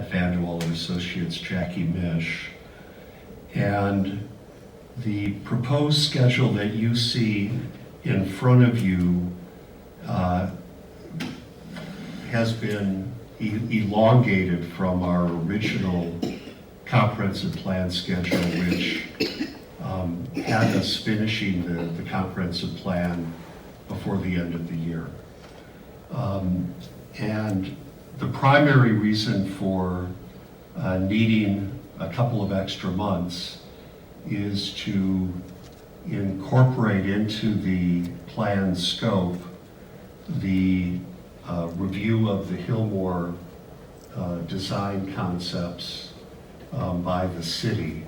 Matt Vanderwall and Associates, Jackie Mish. And the proposed schedule that you see in front of you has been elongated from our original comprehensive plan schedule, which had us finishing the comprehensive plan before the end of the year. And the primary reason for needing a couple of extra months is to incorporate into the plan scope the review of the Hillmore design concepts by the city.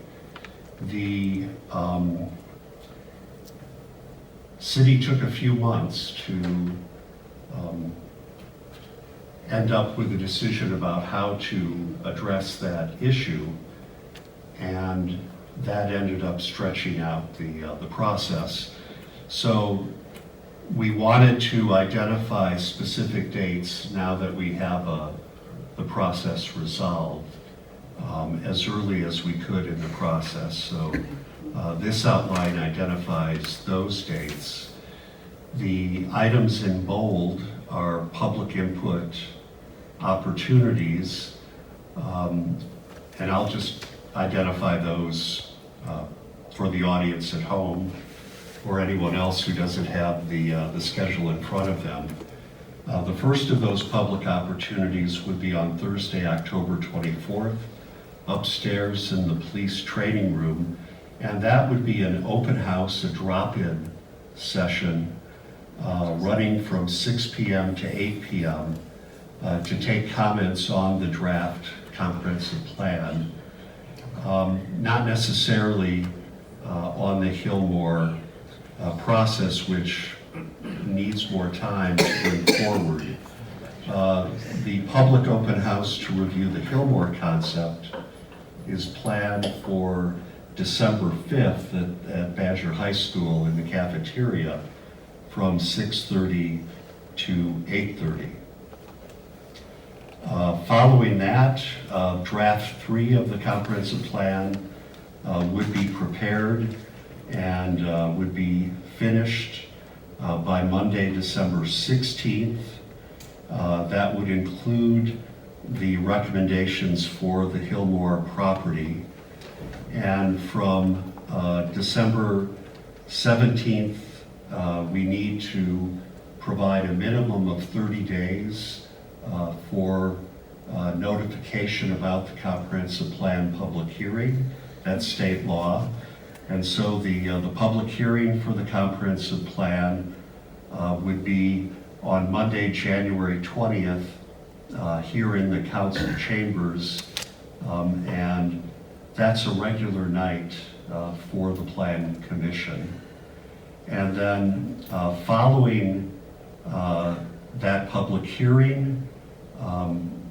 The city took a few months to end up with a decision about how to address that issue, and that ended up stretching out the process. So we wanted to identify specific dates now that we have the process resolved as early as we could in the process. So this outline identifies those dates. The items in bold are public input opportunities, and I'll just identify those for the audience at home or anyone else who doesn't have the schedule in front of them. The first of those public opportunities would be on Thursday, October 24th, upstairs in the police training room, and that would be an open house, a drop-in session running from 6 p.m. to 8 p.m. To take comments on the draft comprehensive plan, not necessarily on the Hillmore process, which needs more time to bring forward. The public open house to review the Hillmore concept is planned for December 5th at Badger High School in the cafeteria from 6:30 to 8:30. Following that, draft 3 of the comprehensive plan would be prepared and would be finished by Monday, December 16th. That would include the recommendations for the Hillmore property. And from December 17th, we need to provide a minimum of 30 days for notification about the comprehensive plan public hearing. That's state law. And so the public hearing for the comprehensive plan would be on Monday, January 20th, here in the council chambers. And that's a regular night for the Plan Commission. And then following that public hearing,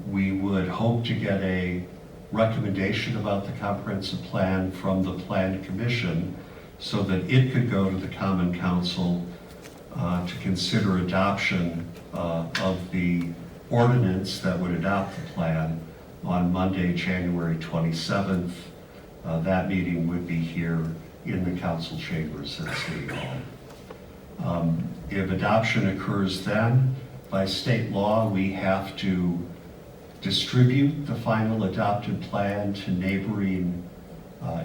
we would hope to get a recommendation about the comprehensive plan from the Plan Commission so that it could go to the Common Council to consider adoption of the ordinance that would adopt the plan on Monday, January 27th. That meeting would be here in the council chambers at City Hall. If adoption occurs then, by state law, we have to distribute the final adopted plan to neighboring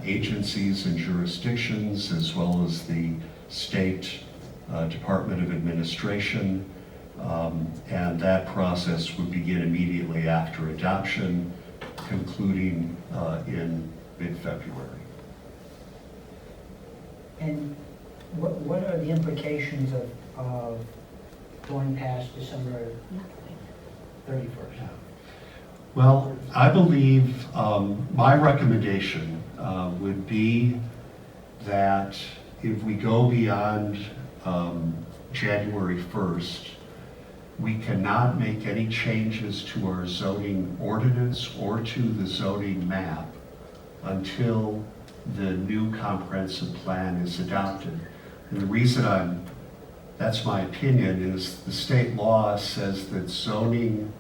agencies and jurisdictions, as well as the State Department of Administration. And that process would begin immediately after adoption, concluding in mid-February. And what are the implications of going past December 31st? Well, I believe my recommendation would be that if we go beyond January 1st, we cannot make any changes to our zoning ordinance or to the zoning map until the new comprehensive plan is adopted. And the reason that's my opinion, is the state law says that zoning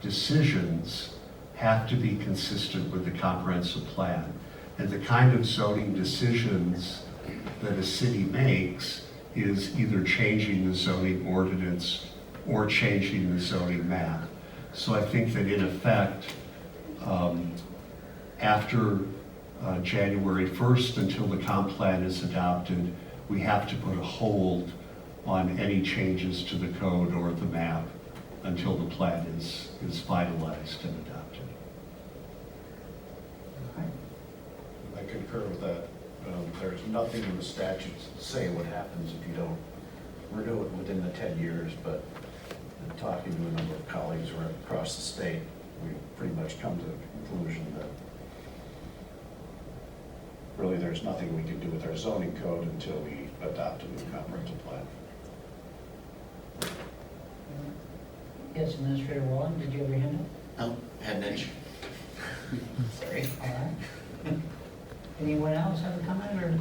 decisions have to be consistent with the comprehensive plan. And the kind of zoning decisions that a city makes is either changing the zoning ordinance or changing the zoning map. So I think that in effect, after January 1st, until the comp plan is adopted, we have to put a hold on any changes to the code or the map until the plan is finalized and adopted. I concur with that. There's nothing in the statutes that say what happens if you don't renew it within the 10 years, but in talking to a number of colleagues across the state, we pretty much come to the conclusion that really there's nothing we can do with our zoning code until we adopt a new comprehensive plan. Yes, Administrator Wallen, did you have your hand Oh, had an itch. Sorry. up? All right. Anyone else have a comment, or?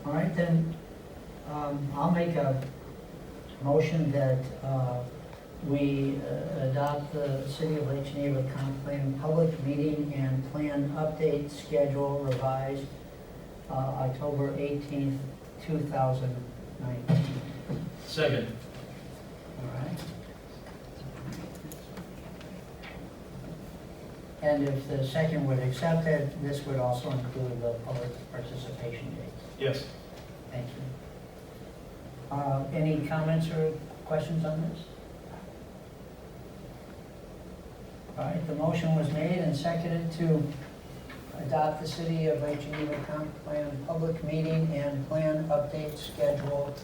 All right, then, I'll make a motion that we adopt the City of Lake Geneva comp plan public meeting and plan update schedule revised October 18th, 2019. Second. All right. And if the second would accept it, this would also include the public participation dates. Yes. Thank you. Any comments or questions on this? All right, the motion was made and seconded to adopt the City of Lake Geneva comp plan public meeting and plan update schedule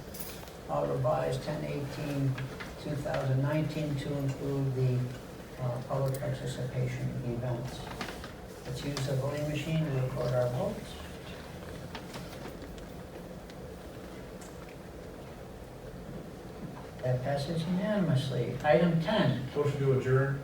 revised 10/18/2019 to include the public participation events. Let's use the voting machine to record our votes. That passes unanimously. Item 10. Motion to adjourn.